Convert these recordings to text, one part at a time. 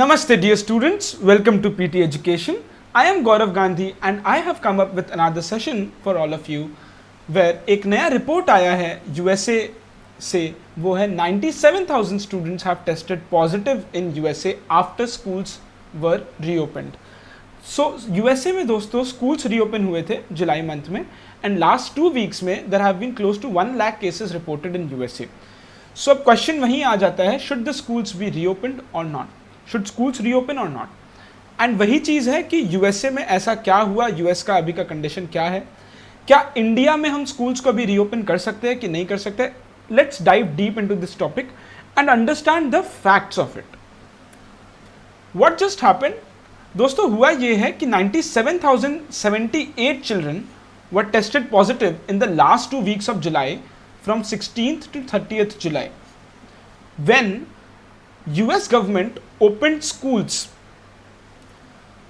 Namaste dear students, welcome to PT Education. I am Gaurav Gandhi and I have come up with another session for all of you where एक नया report आया है USA से, वो है 97,000 students have tested positive in USA after schools were reopened. So USA में दोस्तों schools reopen हुए थे जुलाई मंथ में and last 2 weeks में there have been close to 1 lakh cases reported in USA. So अब क्वेश्चन वहीं आ जाता है, should the schools be reopened or not? Should schools reopen or not? And वही चीज़ है कि यूएसए में ऐसा क्या हुआ, यूएस का अभी का कंडीशन क्या है, क्या इंडिया में हम स्कूल्स को अभी रीओपन कर सकते हैं कि नहीं कर सकते. Let's dive deep into this topic and understand the facts of it. What just happened दोस्तों, हुआ ये है कि 97,078 children were tested positive in the last 2 weeks of July from 16th to 30th July when US government opened schools.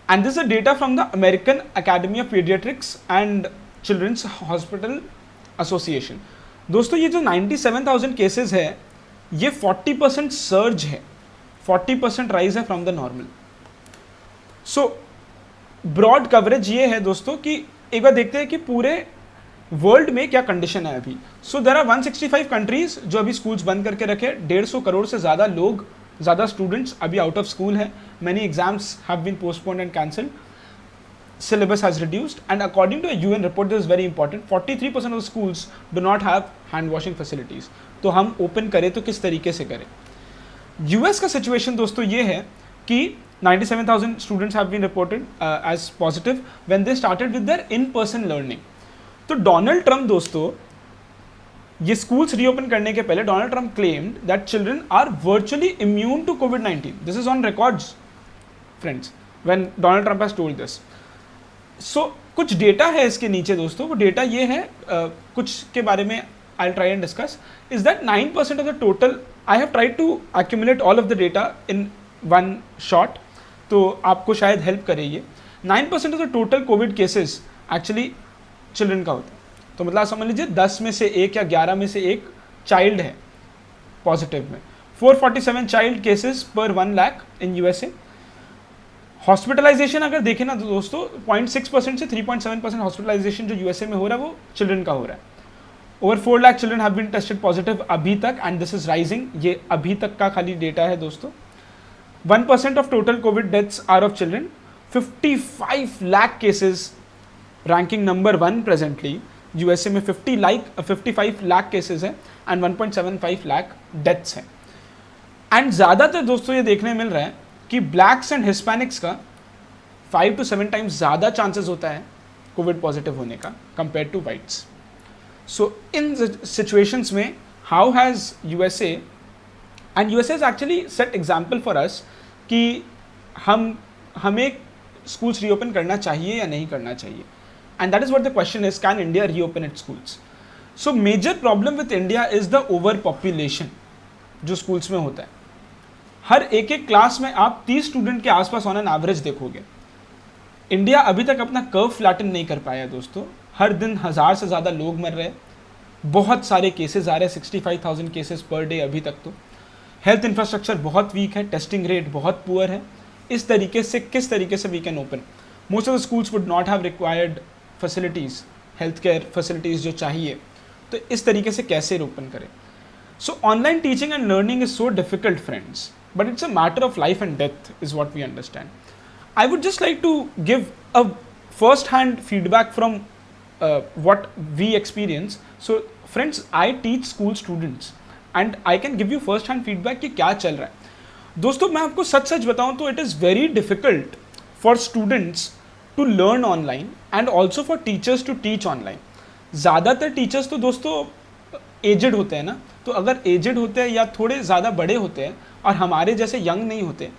And this is data from the American Academy of Pediatrics and Children's Hospital Association. दोस्तों ये जो 97,000 cases है ये 40% surge है, 40% rise है from the normal. So broad coverage ये है दोस्तों कि एक बार देखते हैं कि पूरे वर्ल्ड में क्या कंडीशन है अभी. सो देयर आर 165 कंट्रीज जो अभी स्कूल्स बंद करके रखे, 150 करोड़ से ज़्यादा लोग, ज़्यादा स्टूडेंट्स अभी आउट ऑफ स्कूल है. Many exams have been postponed and cancelled. Syllabus has reduced and according to a UN report, this is very important, 43% of the schools do not have hand washing facilities. तो हम open करें तो किस तरीके से करें. US का situation दोस्तों ये है कि 97,000 students have been reported as positive when they started with their in person learning. तो डोनाल्ड ट्रम्प दोस्तों ये स्कूल्स रीओपन करने के पहले Donald Trump claimed that children are virtually immune to कोविड-19. This is on records friends when Donald Trump has told this. So कुछ data है इसके नीचे दोस्तों. वो डेटा ये है कुछ के बारे में I try and discuss. Is that 9% of the total, I have tried to accumulate all of the data in one shot, तो आपको शायद हेल्प करे ये. 9% of the total COVID cases actually children का होता है. तो मतलब समझ लीजिए 10 में से 1 या 11 में से 1 चाइल्ड है पॉजिटिव में. 447 चाइल्ड केसेस पर 1 लाख इन यूएसए. हॉस्पिटलाइजेशन अगर देखें ना तो दोस्तों 0.6% से 3.7% हॉस्पिटलाइजेशन जो यूएसए में हो रहा है वो चिल्ड्रन का हो रहा है. Over 4 lakh children have been tested positive अभी तक एंड दिस इज राइजिंग. ये अभी तक का खाली डेटा है दोस्तों. 1% of total COVID deaths are of children. 55 lakh cases ranking number 1 presently USA में. 55 लाख केसेस है एंड 1.75 लाख डेथ्स हैं. एंड ज़्यादातर दोस्तों ये देखने मिल रहा है कि ब्लैक्स एंड हिस्पैनिक्स का 5 to 7 टाइम्स ज़्यादा चांसेस होता है कोविड पॉजिटिव होने का कंपेयर टू वाइट्स. सो इन सिचुएशंस में how has USA and USA is actually set example for us कि हमें स्कूल्स रीओपन करना चाहिए या नहीं करना चाहिए. And that is what the question is, can India reopen its schools. So major problem with India is the overpopulation जो schools में होता है. हर एक क्लास में आप 30 स्टूडेंट के आसपास ऑन एन एवरेज देखोगे. इंडिया अभी तक अपना कर्व फ्लैटन नहीं कर पाया दोस्तों. हर दिन 1000 से ज़्यादा लोग मर रहे हैं, बहुत सारे केसेस आ रहे हैं, 65,000 केसेस पर डे अभी तक. तो हेल्थ इंफ्रास्ट्रक्चर बहुत वीक है, टेस्टिंग रेट बहुत पुअर है. इस तरीके से किस तरीके से we can open. Most of the schools would not have required facilities, health care facilities जो चाहिए. तो इस तरीके से कैसे ओपन करें. So online teaching and learning is so difficult friends, but it's a matter of life and death is what we understand. I would just like to give a first hand feedback from what we experience. So friends, I teach school students and I can give you first hand feedback कि क्या चल रहा है. दोस्तों मैं आपको सच बताऊं तो it is very difficult for students to learn online and also for teachers to teach online. ज़्यादातर टीचर्स तो दोस्तों एजेड होते हैं ना, तो अगर एजेड होते हैं या थोड़े ज़्यादा बड़े होते हैं और हमारे जैसे यंग नहीं होते,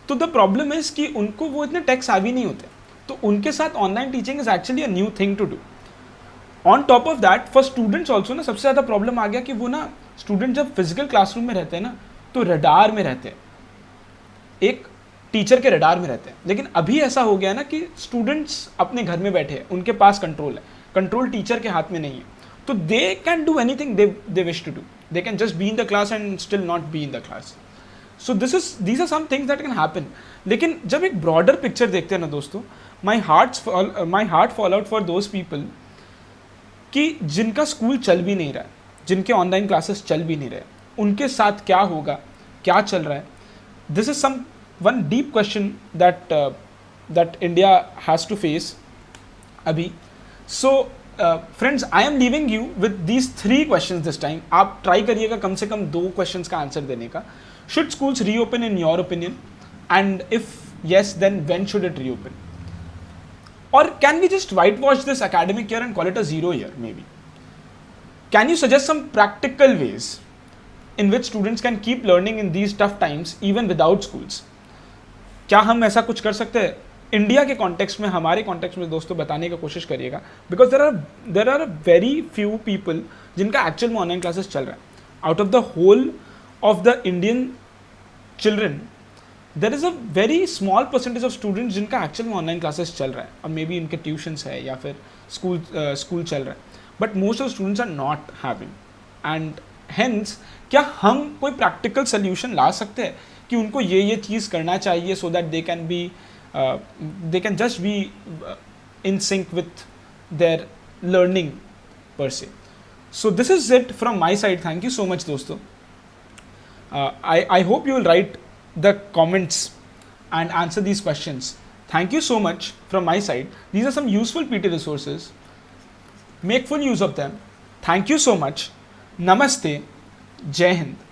तो द प्रॉब्लम इज़ कि उनको वो इतने टेक savvy नहीं होते. तो उनके साथ online teaching is actually a new thing to do. On top of that for students also ना सबसे ज़्यादा प्रॉब्लम आ गया कि वो ना स्टूडेंट जब फिजिकल क्लासरूम में रहते हैं ना तो रडार में रहते हैं, एक टीचर के रडार में रहते हैं. लेकिन अभी ऐसा हो गया ना कि स्टूडेंट्स अपने घर में बैठे हैं, उनके पास कंट्रोल है, कंट्रोल टीचर के हाथ में नहीं है. तो they can do anything they wish to do. They can just be in the class and still not be in the class. So these are some things that can happen. लेकिन जब एक broader picture देखते हैं ना दोस्तों, my heart fall out for those people कि जिनका school चल भी नहीं रहा है, जिनके ऑनलाइन क्लासेस चल भी नहीं रहे, उनके साथ क्या होगा, क्या चल रहा है. This is some one deep question that India has to face अभी. So friends, I am leaving you with these 3 questions this time. आप ट्राई करिएगा कम से कम 2 क्वेश्चंस का आंसर देने का. Should schools reopen in your opinion, and if yes, then when should it reopen? Or can we just whitewash this academic year and call it a 0 year maybe? Can you suggest some practical ways in which students can keep learning in these tough times even without schools? क्या हम ऐसा कुछ कर सकते हैं India के context में, हमारे कॉन्टेक्स्ट में दोस्तों बताने की कोशिश करिएगा. Because there are very few people जिनका एक्चुअल में ऑनलाइन क्लासेस चल रहा है. Out of the whole of the Indian children, there is a very small percentage of students जिनका एक्चुअल में ऑनलाइन क्लासेस चल रहा है. अब मे बी इनके ट्यूशन्स है या फिर स्कूल चल रहा है, but most of students are not having. And hence क्या हम कोई प्रैक्टिकल सोल्यूशन ला सकते हैं कि उनको ये चीज़ करना चाहिए so that they can just be in sync with their learning पर से. So this is it from my side. Thank you so much दोस्तों. I hope you will write the comments and answer these questions. Thank you so much from my side. These are some useful PT resources. Make full use of them. Thank you so much. Namaste. Jai Hind.